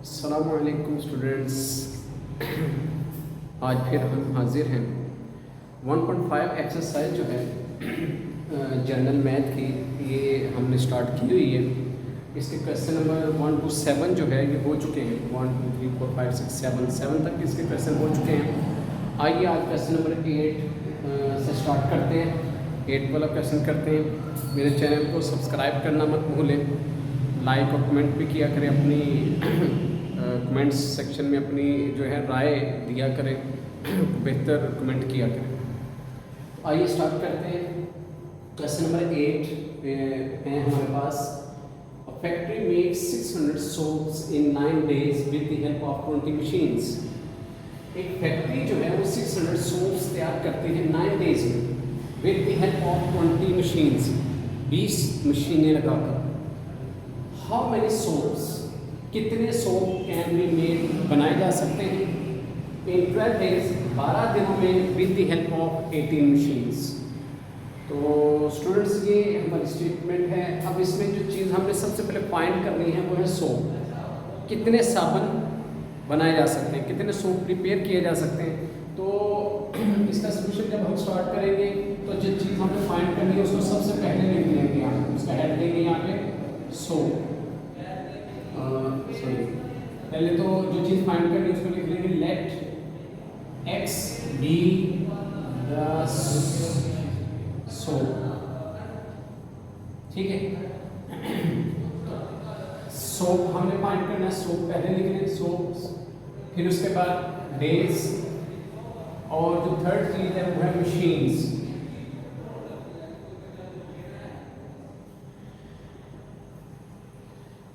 अस्सलामुअलैकुम स्टूडेंट्स। आज फिर हम हाजिर हैं 1.5 एक्सरसाइज जो है जनरल मैथ की, ये हमने स्टार्ट की हुई है। इसके क्वेश्चन नंबर 1 to 7 जो है ये हो चुके हैं। 1 2 3 4 5 6 7 तक इसके क्वेश्चन हो चुके हैं। आइए आज क्वेश्चन नंबर 8 से स्टार्ट करते हैं। 8 वाला क्वेश्चन करते हैं। मेरे चैनल को सब्सक्राइब करना मत भूलें, लाइक और कमेंट भी किया करें, अपनी कमेंट्स सेक्शन में अपनी जो है राय दिया करें, बेहतर कमेंट किया करें। तो आइए स्टार्ट करते हैं। क्वेश्चन नंबर 8 है हमारे पास। A factory makes 600 soaps in 9 days with the help of 20 machines। एक फैक्ट्री जो है वो 600 soaps तैयार करती है 9 days में with the help of 20 machines, 20 मशीनें लगाकर। How many soaps, कितने सोप कैन बी मेड, बनाए जा सकते हैं इन 12 days, 12 दिनों में with the help of 18 machines. तो स्टूडेंट्स ये हमारी स्टेटमेंट है। अब इसमें जो चीज़ हमने सबसे पहले फाइंड करनी है वो है सोप। कितने साबुन बनाए जा सकते हैं, कितने सोप प्रिपेयर किए जा सकते हैं। तो इसका सोल्यूशन जब हम स्टार्ट करेंगे तो जो चीज़ हमने फाइंड करनी है उसको सबसे पहले लिख लेंगे यहाँ पे, उसका हेड लेंगे यहाँ पे सोप। सॉरी, पहले तो जो चीज़ फाइंड करनी है उसको लिख लेंगे let x be the soap. ठीक है, सोप हमने फाइंड करना है, सोप पहले लिख लें सोप, फिर उसके बाद डेज, और जो थर्ड चीज़ है वो है मशीन्स।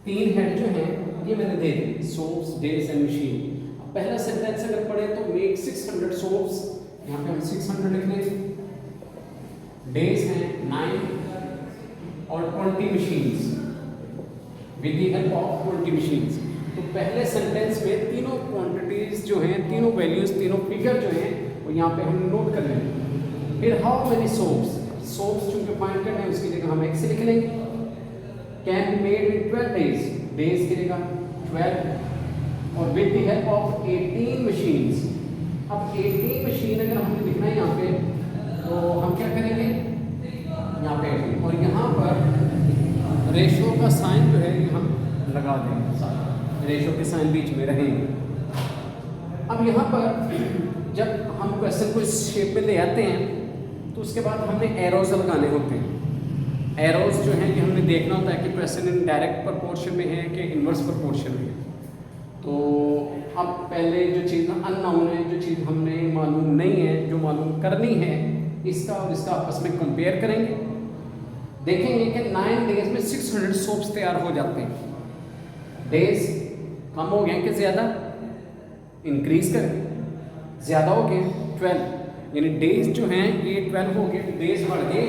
तीन हेड जो हैं ये मैंने दे दी, सोप्स, डेज एंड मशीन। अब पहला सेंटेंस अगर पढ़े तो मेक 600 सोप्स, यहाँ पे हम 600 लिख लेंगे, डेज हैं 9 और 20 machines with the help of 20 machines. तो पहले सेंटेंस में तीनों क्वांटिटीज जो हैं, तीनों वैल्यूज, तीनों फिगर जो हैं वो यहाँ पे हम नोट कर लेंगे। फिर हाउ मेनी सोप्स, सोप्स चूंकि फाइंड करना है उसकी जगह हम एक्स लिख लेंगे। Can be made in 12 days, days की जगह 12, और with the help of 18 machines. अब 18 मशीन अगर हमें लिखना है यहाँ पे तो हम क्या करेंगे, यहाँ पे 18 और यहाँ पर रेशो का साइन जो है ये हम लगा देंगे, रेशो के साइन बीच में रहेंगे। अब यहाँ पर जब हम क्वेश्चन को इस शेप में ले आते हैं तो उसके बाद हमने एरोज लगाने होते हैं। एरोज जो हैं कि हमने देखना होता है कि क्वेश्चन इन डायरेक्ट प्रोपोर्शन में है कि इन्वर्स प्रोपोर्शन में है। तो अब पहले जो चीज़ अननोन है, जो चीज़ हमने मालूम नहीं है, जो मालूम करनी है, इसका और इसका आपस में कंपेयर करेंगे। देखेंगे कि 9 days में 600 सोप्स तैयार हो जाते हैं। डेज कम हो गए कि ज़्यादा, इंक्रीज करें, ज़्यादा हो गए 12, यानी डेज जो हैं ये 12 हो गए, डेज बढ़ गए।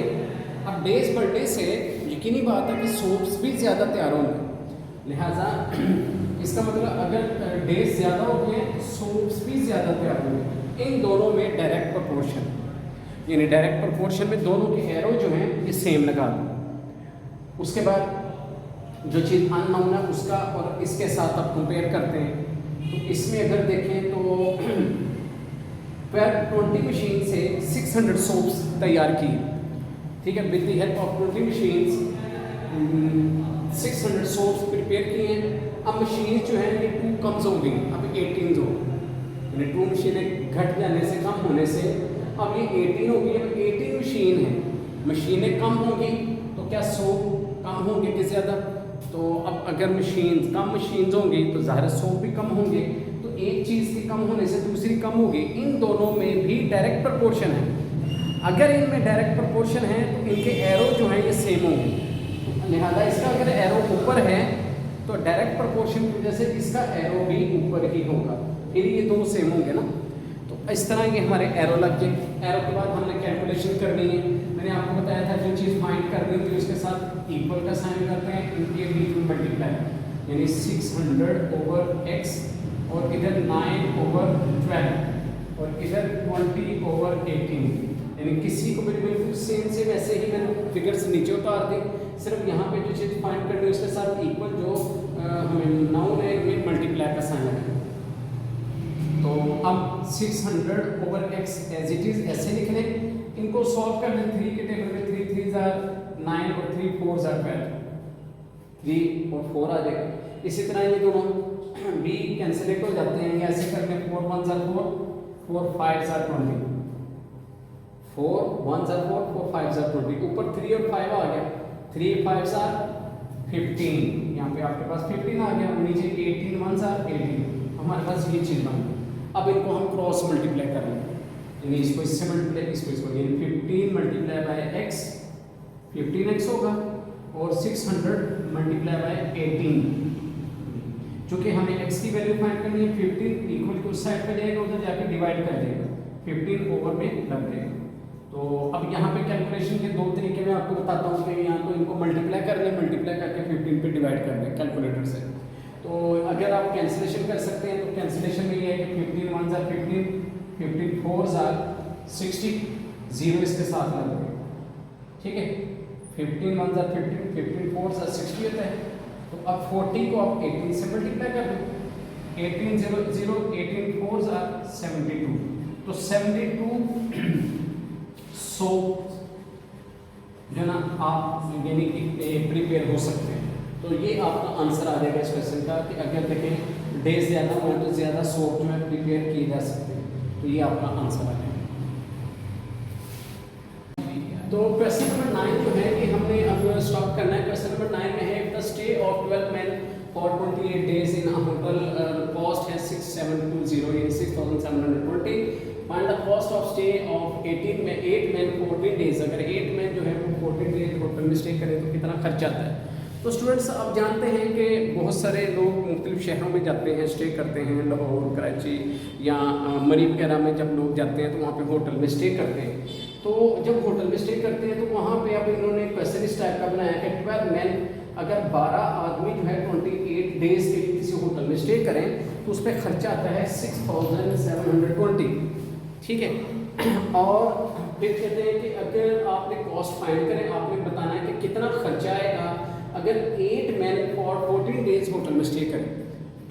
अब डेज बढ़ने से यकीनी बात है कि सोप्स भी ज़्यादा तैयार होंगे, लिहाजा इसका मतलब अगर डेज ज़्यादा हो गए तो सोप्स भी ज़्यादा तैयार होंगे। इन दोनों में डायरेक्ट प्रोपोर्शन, यानी डायरेक्ट प्रोपोर्शन में दोनों के एरो जो हैं ये सेम लगा दो। उसके बाद जो चीज़ अननोन है उसका और इसके साथ आप कंपेयर करते हैं। तो इसमें अगर देखें तो 20 मशीन से 600 सोप्स तैयार की, ठीक है, with the help of 20 machines 600 soaps prepare किए हैं। अब मशीन जो है ये 2 कम्स हो गई, अब 18 हो, यानी 2 मशीनें घट जाने से, कम होने से अब ये 18 हो गई। अब 18 मशीन है, मशीनें कम होंगी तो क्या सोप कम होंगे कि ज़्यादा। तो अब अगर मशीन कम मशीन्स होंगी तो ज़ाहिर सोप भी कम होंगे। तो एक चीज़ के कम होने से दूसरी कम होगी। इन दोनों में भी डायरेक्ट प्रोपोर्शन है। अगर इनमें डायरेक्ट प्रोपोर्शन है तो इनके एरो जो है ये सेम होंगे, तो लिहाजा इसका अगर एरो ऊपर है तो डायरेक्ट प्रोपोर्शन की वजह से इसका एरो भी ऊपर ही होगा, फिर ये दोनों सेम होंगे ना। तो इस तरह ये हमारे एरो लग गए। एरो के बाद हमने कैलकुलेशन करनी है। मैंने आपको बताया था जो चीज़ फाइंड करनी होती है उसके साथ इक्वल का साइन करते हैं, इनके बीच में मल्टीप्लाई, यानी 600/x और इधर 9/12 और इधर 20/18, यानी किसी को भी बिल्कुल सेम से वैसे ही मैंने फिगर्स नीचे उतार दी, सिर्फ यहाँ पे जो चीज़ फाइंड करनी है उसके साथ इक्वल जो हमें नाउन है में मल्टीप्लाई का साइन लगेगा। तो अब 600 over x as it is ऐसे लिख लें। इनको सॉल्व कर लें। 3 के टेबल में 3 3 जार 9 और 3 4 जार 12, 3 और 4 आ जाएगा। इसी तरह ये दोनों b कैंसिलेट हो जाते हैं, ऐसे करके 4 1 जार 4, 4 5 जार 20, 4 1 जार 4, 4 5 जार 20, ऊपर 3 और 5 आ गया, 3 5 जार 15, यहाँ पे आपके पास 15 आ गया, नीचे 18 1 जार 18, हमारे पास ये चीज़ बन गई। अब इनको हम क्रॉस मल्टीप्लाई कर लेंगे, यानी इसको इससे मल्टीप्लाई, इसको यानी 15 मल्टीप्लाई बाय x 15x होगा और 600 मल्टीप्लाई बाय 18, चूँकि हमें x की वैल्यू फाइंड करनी है, 15 इक्वल टू उस साइड पे जाएगा, उधर जाके डिवाइड कर देगा, 15 ओवर में लग जाएगा। तो अब यहाँ पे कैलकुलेशन के दो तरीके मैं आपको बताता हूँ कि यहाँ तो इनको मल्टीप्लाई कर लें, मल्टीप्लाई करके 15 पे डिवाइड कर दें कैलकुलेटर से। तो अगर आप कैंसिलेशन कर सकते हैं तो कैंसिलेशन में ये है कि 15 1 जार 15, 15 4 जार 60, 0 इसके साथ लग गए, ठीक है। 15 1 जार 15, 15 4 जार 60 होता है। तो अब 40 को आप 18 से मल्टीप्लाई कर दो, 18 0 0, 18 4 जार 72, तो 72 100 जो ना आप यानी कि प्रिपेयर हो सकते हैं। तो ये आपका आंसर आ जाएगा इस क्वेश्चन का कि अगर देखें डेज ज़्यादा हो तो ज़्यादा सोप जो है प्रिपेयर किए जा सकते हैं। तो ये आपका आंसर आ जाएगा। तो क्वेश्चन नंबर 9 जो है कि हमने अब स्टॉप करना है। क्वेश्चन नंबर 9 में है the stay of 12 men for 28 days in a hotel cost है 6720 यानी 6720। Find the cost of stay of 8 men 14 days। अगर 8 men जो है वो 14 डेज होटल में स्टे करें तो कितना खर्च आता है। तो स्टूडेंट्स आप जानते हैं कि बहुत सारे लोग मुख्तलिफ शहरों में जाते हैं, स्टे करते हैं, लाहौर कराची या मरी वगैरह में जब लोग जाते हैं तो वहाँ पे होटल में स्टे करते हैं। तो जब होटल में स्टे करते हैं तो वहाँ पे अब इन्होंने क्वेश्चन इस टाइप का बनाया कि 12 men अगर 12 आदमी जो है 28 डेज के लिए किसी होटल में स्टे करें तो उस पर खर्चा आता है 6720, ठीक है। और फिर कहते हैं कि अगर आपने कॉस्ट फाइंड करें, आपने बताना है कि कितना खर्चा आएगा अगर 8 men फॉर 14 डेज होटल में स्टे करें,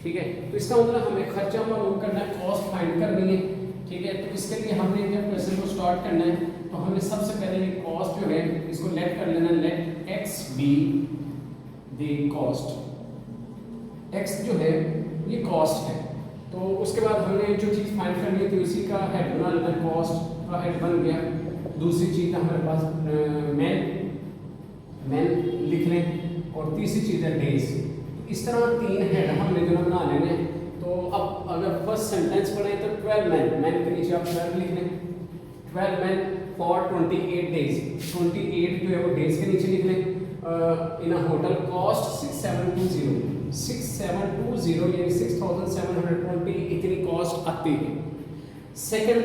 ठीक है। तो इसका मतलब हमें खर्चा मालूम करना है, कॉस्ट फाइंड करनी है, ठीक है। तो इसके लिए हमने जब क्वेश्चन को स्टार्ट करना है तो हमें सबसे पहले ये कॉस्ट जो है इसको लेट कर लेना, let x be the cost, x जो है ये कॉस्ट है। तो उसके बाद हमने जो चीज़ फाइंड करनी थी उसी का हेड बना लेना, कॉस्ट का हेड बन गया। दूसरी चीज़ हमारे पास मैन लिख लें और तीसरी चीज़ है डेज। इस तरह 3 हेड हमने जो बना लेने। तो अब अगर फर्स्ट सेंटेंस पढ़ें तो 12 men के नीचे आप 12 लिख लें, 12 men फॉर 28 डेज, 28 जो है वो डेज के नीचे लिख लें। इन अ होटल कॉस्ट 6720 यानी 6720 इतनी कॉस्ट आती है। सेकंड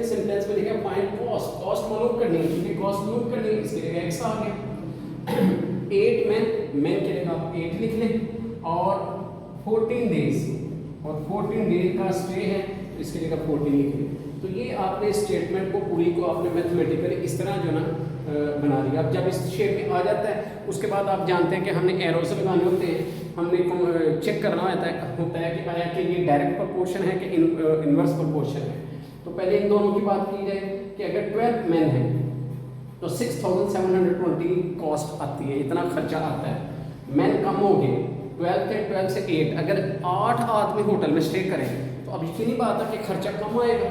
सेंटेंस में लिखा फाइंड कॉस्ट, कॉस्ट मालूम करनी है, क्योंकि कॉस्ट मालूम करनी है इसके लिए x आ गया। 8 men के लिए आप 8 लिख लें और 14 डेज, और 14 डेज का स्टे है तो इसके लिए 14 लिख लें। तो ये आपने स्टेटमेंट को पूरी को आपने मैथमेटिकली इस तरह जो ना बना दिया। अब जब इस शेप में आ जाता है उसके बाद आप जानते हैं कि हमने एरोस लगाने होते हैं, हमने चेक करना होता है कि आया कि ये डायरेक्ट प्रोपोर्शन है कि इनवर्स प्रोपोर्शन है। तो पहले इन दोनों की बात की जाए कि अगर 12 men हैं तो 6720 कॉस्ट आती है, इतना खर्चा आता है। मैन कम हो गए, 12 से 8, अगर 8 आदमी होटल में स्टे करें तो अब यकीनी बात है कि खर्चा कम आएगा,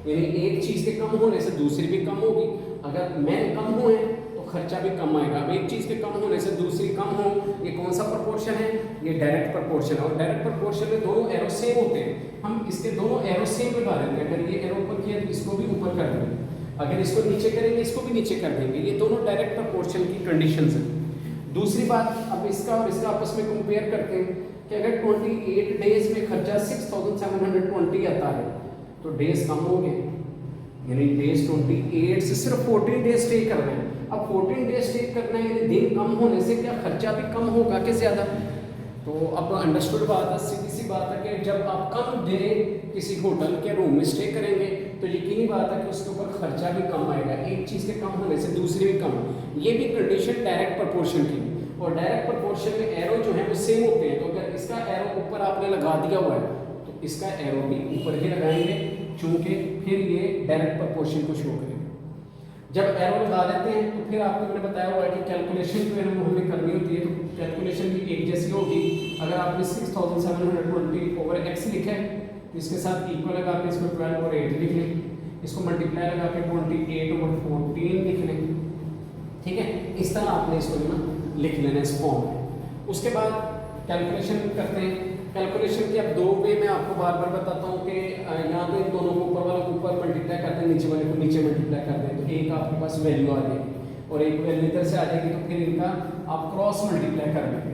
यानी एक चीज़ के कम होने से दूसरी भी कम होगी। अगर मैन कम हुए तो खर्चा भी कम आएगा। अब एक चीज़ के कम होने से दूसरी कम हो, ये कौन सा प्रोपोर्शन है? ये डायरेक्ट प्रोपोर्शन है। और डायरेक्ट प्रोपोर्शन में दोनों एरो सेम होते हैं, हम इसके दोनों एरो सेम लगा देते हैं। अगर ये एरो ऊपर किया तो इसको भी ऊपर कर देंगे, अगर इसको नीचे करेंगे इसको भी नीचे कर देंगे। ये दोनों डायरेक्ट प्रोपोर्शन की कंडीशंस हैं। दूसरी बात, अब इसका और इसका आपस में कंपेयर करते हैं कि अगर 28 डेज में खर्चा 6720 आता है तो डेज कम हो गए, यानी डेज 28 से सिर्फ 14 डेज स्टे कर रहे हैं। अब 14 डेज स्टे करना है यानी दिन कम होने से क्या खर्चा भी कम होगा कि ज़्यादा? तो अब अंडरस्टूड बात है, सीधी सी बात है कि जब आप कम डे किसी होटल के रूम में स्टे करेंगे तो यकीनी बात है कि उसके ऊपर खर्चा भी कम आएगा। एक चीज़ के कम होने से दूसरी भी कम। ये भी कंडीशन डायरेक्ट प्रपोर्शन की, और डायरेक्ट प्रपोर्शन में एरो जो है वो सेम होते हैं। तो अगर इसका एरो ऊपर आपने लगा दिया हुआ है तो इसका एरो भी ऊपर ही लगाएंगे, चूँकि फिर ये डायरेक्ट प्रपोर्शन को शो करेगा। जब एरो लगा देते हैं तो फिर आपको मैंने बताया हुआ है कि कैलकुलेशन जो है हमें करनी होती है, तो कैलकुलेशन भी एक जैसी होगी। अगर आपने 6720 ओवर एक्स लिखा है तो इसके साथ इक्वल लगा के इसको 12 और 8 लिख लें, इसको मल्टीप्लाई लगा के 28 ओवर 14 लिख लें। ठीक है, इस तरह आपने इसको ना लिख लेना इस फॉर्म में। उसके बाद कैलकुलेशन करते हैं। कैलकुलेशन के अब दो वे मैं आपको बार बार बताता हूँ कि यहाँ तो इन दोनों को ऊपर वाला को ऊपर मल्टीप्लाई करते हैं, नीचे वाले को नीचे मल्टीप्लाई करते हैं, तो एक आपके पास वैल्यू आ जाएगी और एक वैल्यू इधर से आ जाएगी, तो फिर इनका आप क्रॉस मल्टीप्लाई कर लेंगे।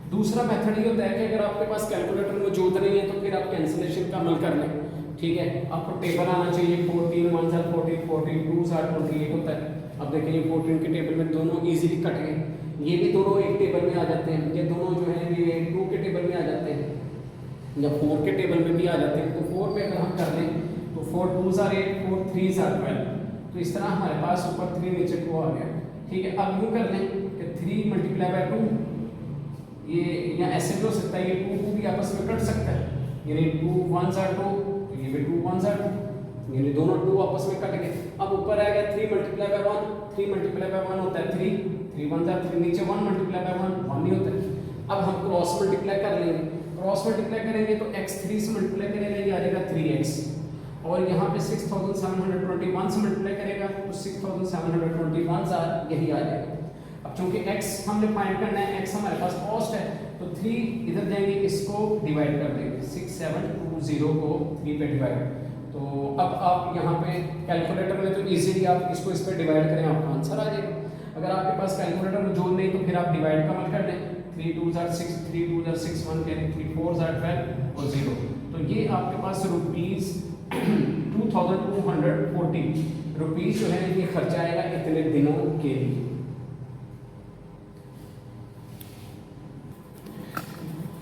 दूसरा मेथड ये होता है कि अगर आपके पास कैलकुलेटर मौजूद नहीं है तो फिर आप कैंसिलेशन का अमल कर लें। ठीक है, आपको टेबल आना चाहिए, 14 1 14 14 2 28 होता है। अब देखिए ये 14 के टेबल में दोनों इजीली कट गए, ये भी दोनों एक टेबल में आ जाते हैं, ये दोनों जो है ये 2 के टेबल में आ जाते हैं, या 4 के टेबल में भी आ जाते हैं। तो 4 पे अगर हम कर लें तो 4 2s are 8 4 3s are 12, तो इस तरह हमारे पास ऊपर 3 नीचे 2 आ गया। ठीक है, अब यूँ कर लें कि 3 मल्टीप्लाई बाय 2, ये या ऐसे भी हो सकता है, ये 2 भी आपस में कट सकता है, यानी 2 1s are 2, तो ये भी 2 1s are 2, यानी दोनों 2 आपस में कट गए। अब ऊपर आ गया 3 मल्टीप्लाई बाय 1, 3 मल्टीप्लाई बाय 1 होता है 3, 3 1s are 3, नीचे 1 मल्टीप्लाई बाय 1 1 नहीं होता है। अब हम क्रॉस मल्टीप्लाई कर लेंगे, क्रॉस मल्टीप्लाई करेंगे तो x 3 से मल्टीप्लाई करेंगे, ये आ जाएगा 3x, और यहाँ पे 6721 से मल्टीप्लाई करेगा तो 6721 यही आ जाएगा। अब चूंकि x हमने फाइंड करना है, x हमारे पास कॉस्ट है, तो 3 इधर जाएंगे, इसको डिवाइड कर देंगे, 6720 को 3 पे डिवाइड। तो अब आप यहाँ पे कैलकुलेटर में तो इजीली आप इसको इस पर डिवाइड करें, आपका आंसर आ जाएगा। अगर आपके पास कैलकुलेटर मौजूद नहीं तो फिर आप डिवाइड का अमल कर लें, 3 2s are 6 3 2s are 6 1 10 3 4s are 12 और 0, तो ये आपके पास रुपीज़ 2240 रुपीज़ जो है ये खर्चा आएगा इतने दिनों के लिए।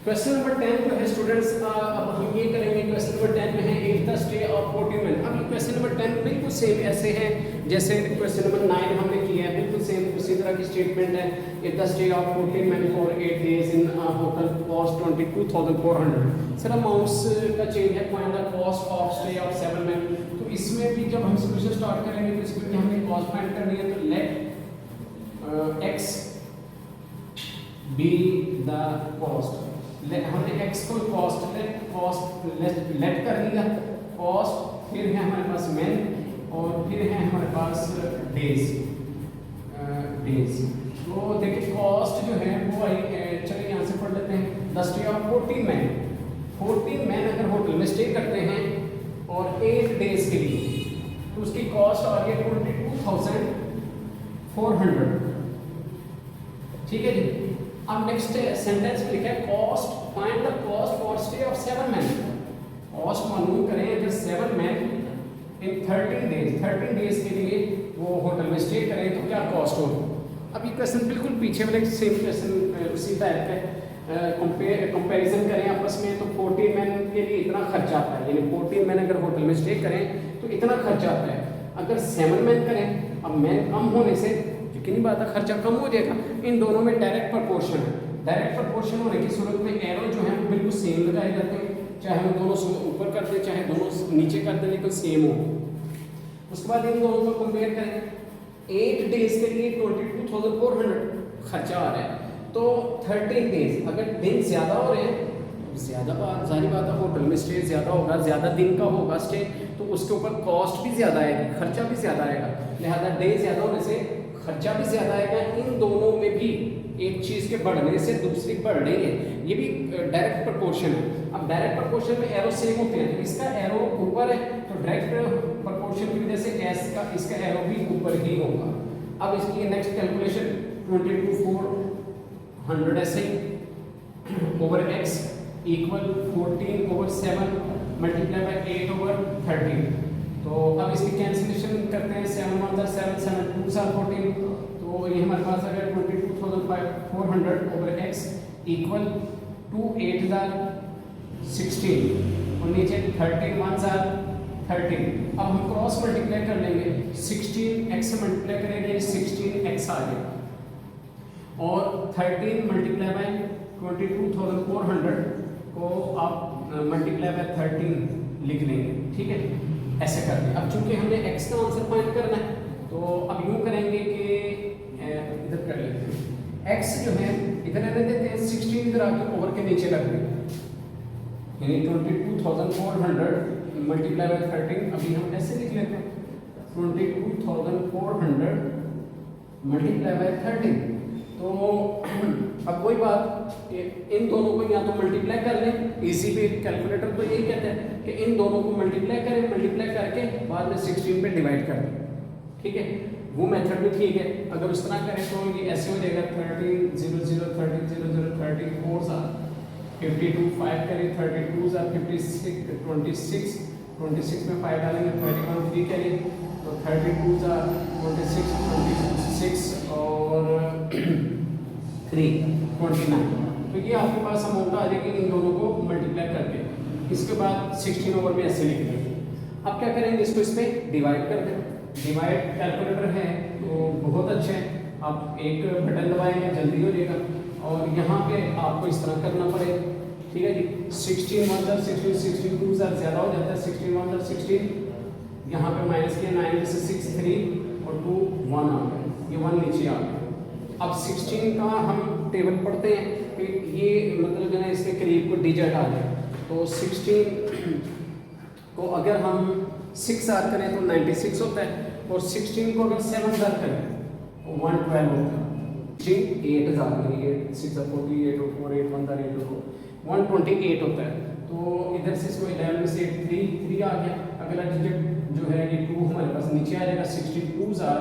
क्वेश्चन नंबर 10 जो है स्टूडेंट्स, अब हम ये करेंगे, क्वेश्चन नंबर 10 में है if the stay of 14 men। अब क्वेश्चन नंबर 10 बिल्कुल सेम ऐसे है जैसे क्वेश्चन नंबर 9 हमने किया है, बिल्कुल सेम उसी तरह की स्टेटमेंट है। If the stay of 14 men for 8 days in hotel cost 22,400। Sir amounts का चेंज है, find the cost of stay of 7 men। तो इसमें भी जब हम सॉल्यूशन स्टार्ट करेंगे तो इसमें भी हमने कॉस्ट फाइंड करनी है, तो let x be the cost. हमने x को कॉस्ट लेट कर दिया, कॉस्ट फिर है हमारे पास मेन और फिर है हमारे पास डेज। तो देखिए कॉस्ट जो है वो चलिए यहाँ से पढ़ लेते हैं। The stay of 14 men, 14 men अगर होटल में स्टे करते हैं और 8 डेज के लिए तो उसकी कॉस्ट आ रही है 22,400। ठीक है जी। अब नेक्स्ट सेंटेंस में लिखा है cost, find the cost for stay of 7 men। Cost मालूम करें अगर 7 men इन 13 डेज के लिए वो होटल में स्टे करें तो क्या कॉस्ट होगी। अब ये क्वेश्चन बिल्कुल पीछे वाले सेम क्वेश्चन उसी टाइप है, कंपैरिजन करें आपस में, तो 14 men के लिए इतना खर्चा आता है, यानी 14 men अगर होटल में स्टे करें तो इतना खर्चा आता है। अगर 7 men करें, अब मैन कम होने से यकीनी बात है खर्चा कम हो जाएगा। इन दोनों में डायरेक्ट प्रपोर्शन है, डायरेक्ट प्रपोर्शन होने की सूरत में एरो जो है वो बिल्कुल सेम लगाए जाते हैं, चाहे हम दोनों ऊपर कर दें चाहे दोनों नीचे कर दें, लेकिन सेम हो। उसके बाद इन दोनों को कंपेयर करें, 8 डेज के लिए 22,400 खर्चा आ रहा है, तो 13 डेज अगर दिन ज़्यादा हो रहे हैं, ज़्यादा बात जाहिर बात है होटल में स्टे ज़्यादा होगा, ज़्यादा दिन का होगा स्टे, तो उसके ऊपर कॉस्ट भी ज़्यादा आएगी, खर्चा भी ज़्यादा आएगा, लिहाजा डे ज़्यादा होने से खर्चा भी ज़्यादा आएगा। इन दोनों में भी एक चीज़ के बढ़ने से दूसरी बढ़ रही है, ये भी डायरेक्ट प्रपोर्शन है। अब डायरेक्ट प्रपोर्शन में एरो सेम होते हैं, तो इसका एरो ऊपर है तो डायरेक्ट प्रपोर्शन की वजह से एस का इसका एरो भी ऊपर ही होगा। अब इसकी नेक्स्ट कैलकुलेशन 22,400 ऐसे over x equal 14/7 multiply by 8/13। तो अब इसकी कैंसिलेशन करते हैं, 7 1 7 7 2 14, तो ये हमारे पास अगर 22,400 ओवर एक्स इक्वल 2 8 जार 16 और नीचे 13 1 जार 13। अब हम क्रॉस मल्टीप्लाई कर लेंगे, 16x से मल्टीप्लाई करेंगे 16x आ गया और 13 मल्टीप्लाई बाय 22,400 को आप मल्टीप्लाई बाय 13 लिख लेंगे, ठीक है, ऐसे करके। अब चूंकि हमने x का आंसर फाइंड करना है तो अब यूं करेंगे कि इधर कर लेते हैं, x जो है इधर रहने देते हैं, 16 इधर आके ओवर के नीचे रख देंगे, यानी 22,400 मल्टीप्लाई बाय 13। अभी हम ऐसे लिख लेते हैं 22,400 मल्टीप्लाई बाय 13। तो अब कोई बात, इन दोनों को या तो मल्टीप्लाई कर लें, इजी पे कैलकुलेटर तो यही कहते हैं कि इन दोनों को मल्टीप्लाई करें, मल्टीप्लाई करके बाद में 16 पे डिवाइड कर दें, ठीक है, वो मेथड भी ठीक है। अगर उस तरह करें तो ये ऐसे हो जाएगा 13 0 0 13 0 0 13 4 सा 52 5 करें 32 सा 56 26 में 5 डालेंगे 31 3 करें तो 32 सा 26 और 3 29। तो ये आपके पास अमाउंट आ जाएगी इन दोनों को मल्टीप्लाई करके। इसके बाद 16 ओवर में ऐसे लिख देंगे। अब क्या करेंगे, इसको इस पर डिवाइड कर दें। डिवाइड कैलकुलेटर है तो बहुत अच्छे हैं, आप एक बटन दबाएंगे जल्दी हो जाएगा। और यहाँ पे आपको इस तरह करना पड़ेगा, ठीक है जी। 16 1 जार 16 16 2 जार ज़्यादा हो जाता है, 16 1 जार 16, यहाँ पे माइनस किया 9 में से 6 3 और 2 1 आ गया, ये 1 नीचे आ गया। अब 16 का हम टेबल पढ़ते हैं कि ये मतलब जो है इसके करीब को डिजिट आ जाए। तो 16 को अगर हम 6 जार करें तो 96 होता है, और 16 को अगर 7 जार करें तो 112 होता है। 8 जार 8 6 48 और 4 8 1 जार 8 और 128 होता है। तो इधर से इसको 11 में से 3 आ गया। अगला डिजिट जो है ये 2 हमारे पास नीचे आ जाएगा, 62 जार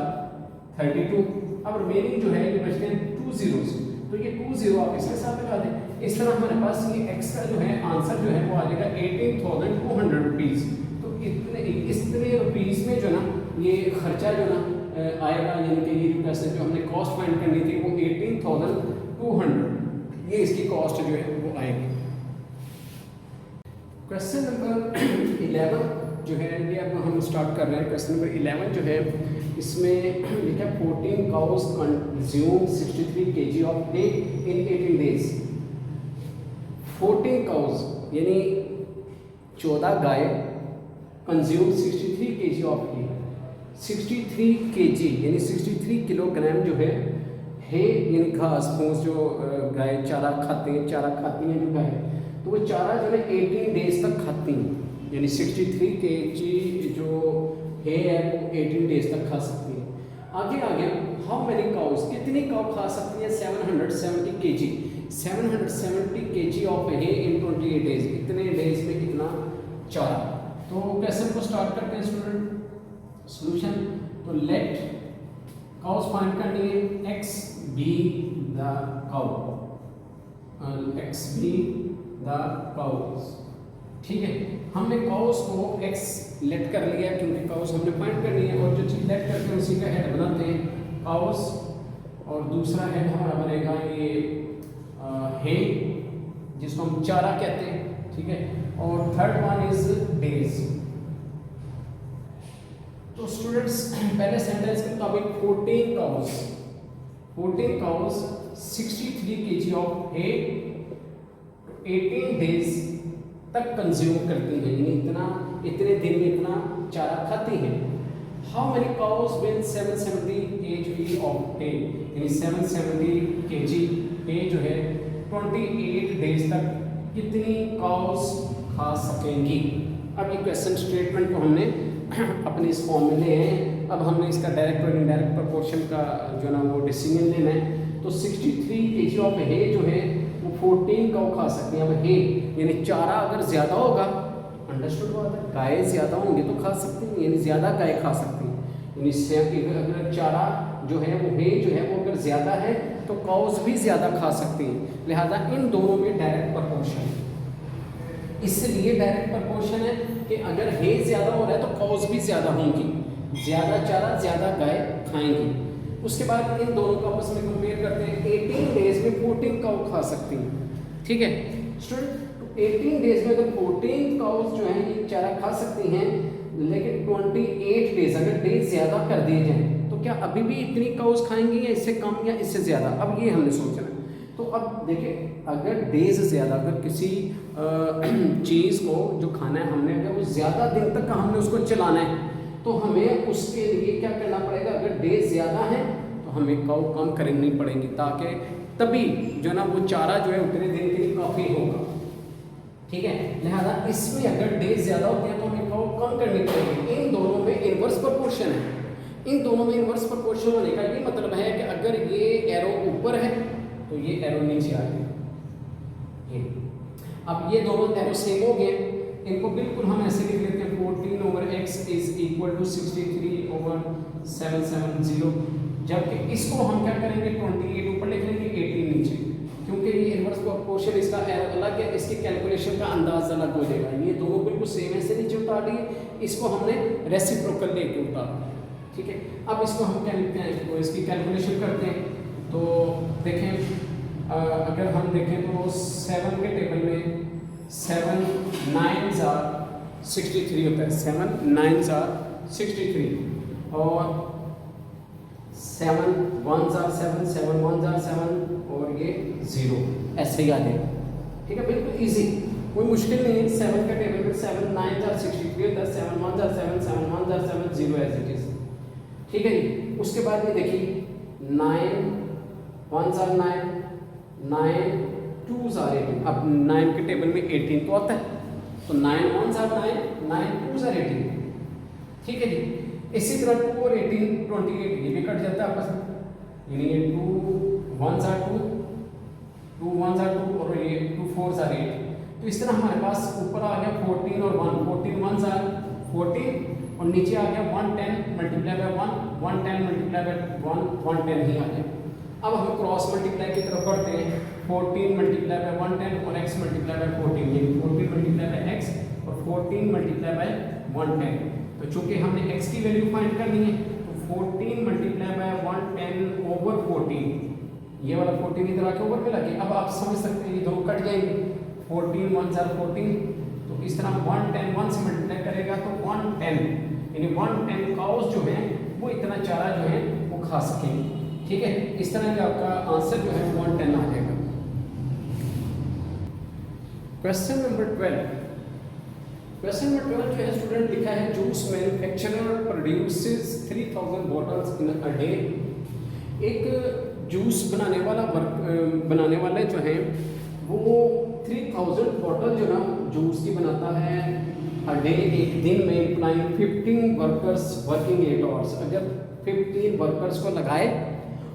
32। अब रिमेनिंग जो है ये बचते हैं 2 zeros, तो ये 2 0 आप इसके साथ लगा दें। इस तरह हमारे पास ये x का जो है आंसर जो है वो आ जाएगा 18,200 रुपीज़। तो इतने रुपीज़ में जो ना ये खर्चा जो ना आएगा, यानी कि ये पैसे जो हमने कॉस्ट फाइंड करनी थी वो 18,200, ये इसकी कॉस्ट जो है वो आएगी। क्वेश्चन नंबर 11 जो है ये अब हम स्टार्ट कर रहे हैं। क्वेश्चन नंबर 11 जो है इसमें लिखा 14 cows consume 63 kg of hay in 18 days। 14 cows यानी 14 गाय consume 63 kg of hay, 63 kg यानी 63 किलोग्राम जो है है यानी घास फूस जो गाय चारा खाते हैं, चारा खाती हैं जो गाय, तो वो चारा जो है 18 डेज तक खाती हैं, यानी 63 kg जो है वो 18 डेज तक खा सकती है। आगे आगे हाउ मेनी काउस, कितनी काउ खा सकती है 770 kg, 770 kg ऑफ है इन 28 डेज, इतने डेज में कितना चारा। तो क्वेश्चन को स्टार्ट करते हैं स्टूडेंट। सॉल्यूशन, तो लेट काउस फाइंड करनी है, x be the cow, x be the cows, ठीक है। हमने काउस को x लेट कर लिया क्योंकि काउस हमने फाइंड करनी है, और जो चीज़ लेट करके हैं उसी का हेड बनाते हैं काउस, और दूसरा हेड हमारा बनेगा ये है जिसको हम चारा कहते हैं, ठीक है, और थर्ड वन इज डेज। तो स्टूडेंट्स पहले सेंटेंस के मुताबिक 14 काउस 63 kg ऑफ है 18 डेज तक कंज्यूम करती हैं, यानी इतने दिन में इतना चारा खाती हैं। How many cows will 770 kg of hay, यानी 770 kg hay जो है 28 डेज तक कितनी काउस खा सकेंगी। अब ये क्वेश्चन स्टेटमेंट को हमने अपने इस फॉर्म में ले हैं। अब हमने इसका डायरेक्ट और इनडायरेक्ट प्रोपोर्शन का जो ना वो डिसीजन लेना है। तो 63 kg ऑफ है जो है वो 14 काउ खा सकती हैं। अब है यानी चारा अगर ज़्यादा होगा, अंडरस्टूड बात है, गाय ज़्यादा होंगे तो खा सकती हैं, यानी ज़्यादा गाय खा सकती हैं, यानी अगर चारा जो है वो है जो है वो अगर ज़्यादा है तो काउस भी ज़्यादा खा सकती हैं। लिहाजा इन दोनों में डायरेक्ट प्रोपोर्शन है। इसलिए डायरेक्ट प्रोपोर्शन है कि अगर है ज़्यादा हो रहा है तो काउस भी ज़्यादा होंगी, ज़्यादा चारा ज़्यादा गाय खाएंगी। उसके बाद इन दोनों को आपस में कंपेयर करते हैं। 18 डेज में 14 काउ खा सकती हैं, ठीक है। स्टूडेंट 18 डेज में अगर 14 काउस जो है ये चारा खा सकती हैं, लेकिन 28 डेज अगर डेज ज़्यादा कर दिए जाएं तो क्या अभी भी इतनी काउस खाएंगी या इससे कम या इससे ज़्यादा? अब ये हमने सोचना है। तो अब देखिए, अगर डेज ज़्यादा, अगर किसी चीज़ को जो खाना है हमने, अगर वो ज़्यादा दिन तक का हमने उसको चलाना है तो हमें उसके लिए क्या करना पड़ेगा? अगर डेज ज़्यादा है तो हमें काउ कम करनी पड़ेंगी, ताकि तभी जो ना वो चारा जो है उतने दिन के लिए काफ़ी होगा। ठीक है, लिहाजा इसमें अगर डेज ज़्यादा होते हैं तो हमें काउ कम करनी पड़ेगी। इन दोनों में इन्वर्स प्रोपोर्शन है। इन दोनों में इन्वर्स प्रोपोर्शन होने का ये मतलब है कि अगर ये एरो ऊपर है तो ये एरो नीचे आ गया। अब ये दोनों एरो सेम हो गए, इनको बिल्कुल हम ऐसे लिख लेते हैं 14/x इज इक्वल टू 63/770, जबकि इसको हम क्या करेंगे 28 ऊपर लिख लेंगे 18 नीचे, क्योंकि ये इन्वर्स प्रोपोर्शन इसका एरो अलग है, इसकी कैलकुलेशन का अंदाज अलग हो जाएगा। ये दोनों बिल्कुल सेम ऐसे नीचे उतार दिए, इसको हमने रेसिप्रोकल लेके उतार दिया। ठीक है, अब इसको हम क्या लिखते हैं, तो इसकी कैलकुलेशन करते हैं। तो देखें, अगर हम देखें तो 7 के टेबल में 7 9s are 63 होता है, 7 9s are 63 और 7 1s are 7 7 1s are 7 और ये 0 ऐसे ही आ जाएगा। ठीक है, बिल्कुल इजी, कोई मुश्किल नहीं है। 7 के टेबल में 7 9s are 63 होता है, 7 1s are 7 7 1s are 7 0 as it is. ठीक है जी, उसके बाद ये देखिए 9 1s are 9 9 2s are 18। अब 9 के टेबल में 18 तो आता है, तो 9 1s are 9 9 2s are 18। ठीक है जी, इसी तरह 2 और 18 28 ये भी कट जाता है आपस में, यानी ये 2 1s are 2 2 1s are 2 और ये 2 4s are 8। तो इस तरह हमारे पास ऊपर आ गया 14 और 1, 14 1s are 14 और नीचे आ गया 110 मल्टीप्लाई बाय 1 110 मल्टीप्लाई बाय 1 110 ही आ गया। अब हम क्रॉस मल्टीप्लाई की तरफ बढ़ते हैं, 14 मल्टीप्लाई बाय 110 और x मल्टीप्लाई बाय 14, यानी 14 मल्टीप्लाई बाय x और 14 मल्टीप्लाई बाय 110। तो चूंकि हमने x की वैल्यू फाइंड करनी है तो 14 मल्टीप्लाई बाय 110 ओवर 14, ये वाला 14 इधर आके ऊपर में लगे। अब आप समझ सकते हैं ये दोनों कट जाएंगे, 14 1s are 14, तो इस तरह 110 1 से मल्टीप्लाई करेगा तो 110, यानी 110 काउस जो है वो इतना चारा जो है वो खा सकेंगे। ठीक है, इस तरह का आपका आंसर जो है 110 आ जाएगा। क्वेश्चन नंबर 12, क्वेश्चन नंबर 12 जो है स्टूडेंट लिखा है juice manufacturer produces 3000 bottles in a day. एक जूस बनाने वाले जो हैं वो 3000 बॉटल जो ना जूस की बनाता है अ डे, एक दिन में, इम्प्लाइंग 15 वर्कर्स वर्किंग 8 आवर्स। अगर 15 वर्कर्स को लगाए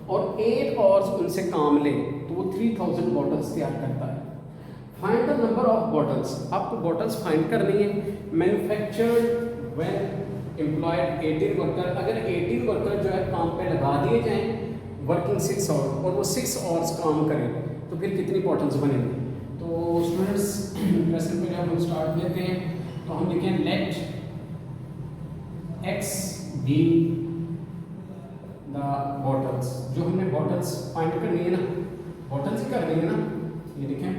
और 8 आवर्स उनसे काम ले तो वो 3000 बॉटल्स तैयार करता है। Find the number of bottles, आपको बॉटल्स फाइंड करनी है। मैन्युफैक्चर्ड व्हेन एम्प्लॉयड 18 वर्कर, अगर 18 वर्कर जो है काम पे लगा दिए जाएं वर्किंग 6 आवर्स और वो 6 आवर्स काम करें तो फिर कितनी बॉटल्स बनेंगी? तो स्टूडेंट्स क्वेश्चन पे हम स्टार्ट लेते हैं, तो हम लिखें let x be the bottles. जो हमने बॉटल्स फाइंड करनी है ना, बॉटल्स ही करनी है ना, ये देखें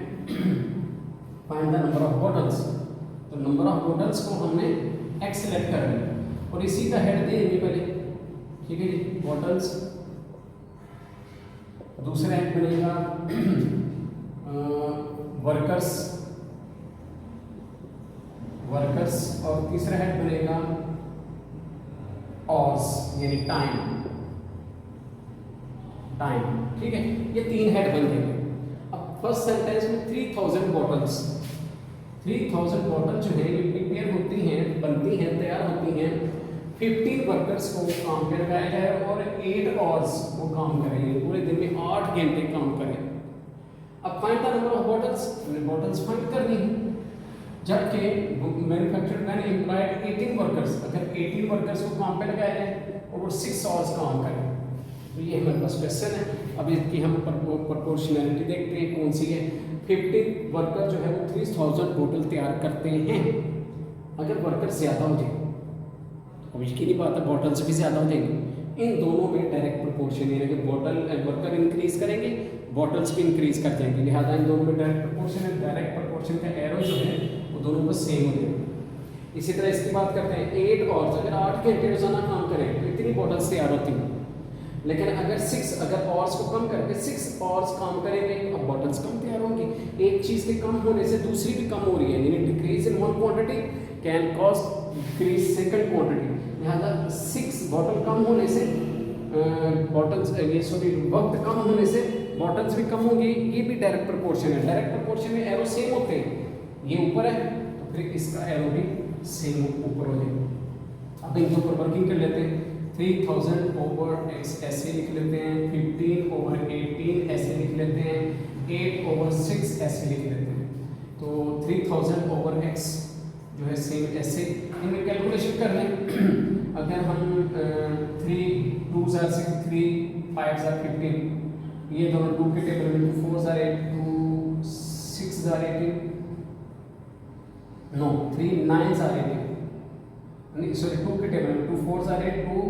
find the number of bottles. तो नंबर ऑफ बॉटल्स को हमने x सेलेक्ट कर लिया और इसी का हेड देंगे पहले। ठीक है जी, बॉटल्स, दूसरा हेड बनेगा वर्कर्स वर्कर्स और तीसरा हेड बनेगा आवर्स यानी टाइम। ठीक है, ये 3 हेड बन गए। अब फर्स्ट सेंटेंस में 3000 बॉटल्स, 3000 बॉटल जो है ये प्रिपेयर होती हैं, बनती हैं, तैयार होती हैं। 15 वर्कर्स को काम पे लगाया जाए और 8 आवर्स वो काम करेंगे, पूरे दिन में 8 घंटे काम करें। अब find the number of bottles, हमने बॉटल्स फाइंड करनी है। जबकि मैन्युफैक्चर्ड मैन एम्प्लॉयड 18 वर्कर्स, अगर 18 वर्कर्स को काम पे लगाया जाए और वो 6 आवर्स काम करें तो ये हमारे पास क्वेश्चन है। अब इसकी हम प्रोपोर्शनैलिटी देखते हैं कौन सी है। 15 वर्कर जो है वो 3000 बोतल तैयार करते हैं। अगर वर्कर ज़्यादा हो जाए, अब इसकी नहीं बात है, बॉटल्स भी ज़्यादा हो जाएंगे। इन दोनों में डायरेक्ट प्रोपोर्शन प्रपोर्शन, यानी कि बॉटल वर्कर इंक्रीज करेंगे, बॉटल्स भी इंक्रीज कर जाएंगे, लिहाजा इन दोनों में डायरेक्ट प्रपोर्शन है। डायरेक्ट प्रपोर्शन का एरो जो है वो दोनों में सेम हो जाएगा। इसी तरह इसकी बात करते हैं 8 आवर्स, अगर 8 घंटे रोजाना काम करें तो इतनी बॉटल्स तैयार होती हैं। लेकिन अगर 6 आवर्स को कम करके 6 आवर्स काम करेंगे अब बॉटल्स कम तैयार होंगी। एक चीज़ के कम होने से दूसरी भी कम हो रही है, यानी decrease in one quantity can cause decrease second quantity. लिहाजा 6 बॉटल कम होने से बॉटल्स वक्त कम होने से बॉटल्स भी कम होंगी। ये भी डायरेक्ट प्रोपोर्शन है। डायरेक्ट प्रोपोर्शन में एरो सेम होते हैं, ये ऊपर है तो फिर इसका एरो भी सेम ऊपर हो जाएगा। अब इनके ऊपर वर्किंग कर लेते हैं। 3000 ओवर x ऐसे लिख लेते हैं, 15 ओवर 18 ऐसे लिख लेते हैं, 8 ओवर 6 ऐसे लिख लेते हैं। तो 3000 ओवर x जो है सेम ऐसे इनमें कैलकुलेशन कर लें। अगर हम 3 2 जार 6 3 5 जार 15, ये दोनों 2 के टेबल में 4 जार 8 2 6 जार 18 नो 3 9 जार 18 नहीं सॉरी 2 के टेबल में 2 4 जार 8 2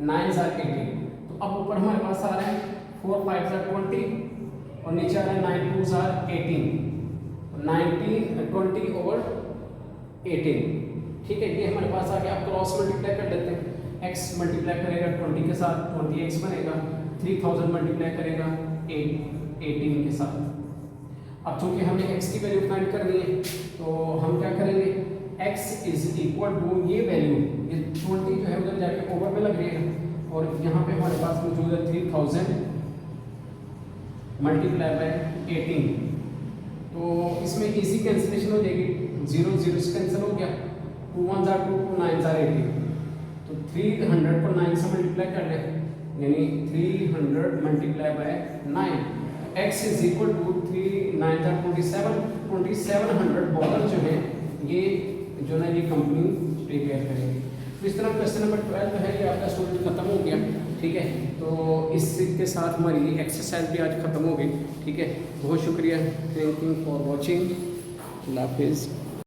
9 जार 18। तो अब ऊपर हमारे पास आ रहा है 4 5 जार 20 और नीचे आ रहा है 9 2 जार 18, 19 20 ओवर 18। ठीक है, ये हमारे पास आ गया। अब क्रॉस मल्टीप्लाई कर लेते हैं। x मल्टीप्लाई करेगा 20 के साथ 20x बनेगा, 3000 मल्टीप्लाई करेगा 18 के साथ। अब चूंकि हमें x की वैल्यू फाइंड करनी है तो हम क्या करेंगे, x इज इक्वल टू ये वैल्यू, ये 20 जो है उधर जाके ओवर में लग रही है और यहाँ पे हमारे पास मौजूद है 3000 मल्टीप्लाई बाय 18। तो इसमें इजी कैंसिलेशन हो जाएगी, 0 0 से कैंसिल हो गया, 2 1 जार 2 2 9 जार 18। तो 300 को 9 से मल्टीप्लाई कर ले, यानी 300 multiply by 9, x is equal to 3 9 jar 27 2700 bottle जो है ये जो ना ये कंपनी प्रिपेयर करेगी। तो इस तरह क्वेश्चन नंबर 12 जो है ये आपका स्टूडेंट खत्म हो गया। ठीक है, तो इसके साथ हमारी एक्सरसाइज भी आज खत्म हो गई। ठीक है, बहुत शुक्रिया, थैंक यू फॉर वॉचिंग, अल्लाह हाफिज़।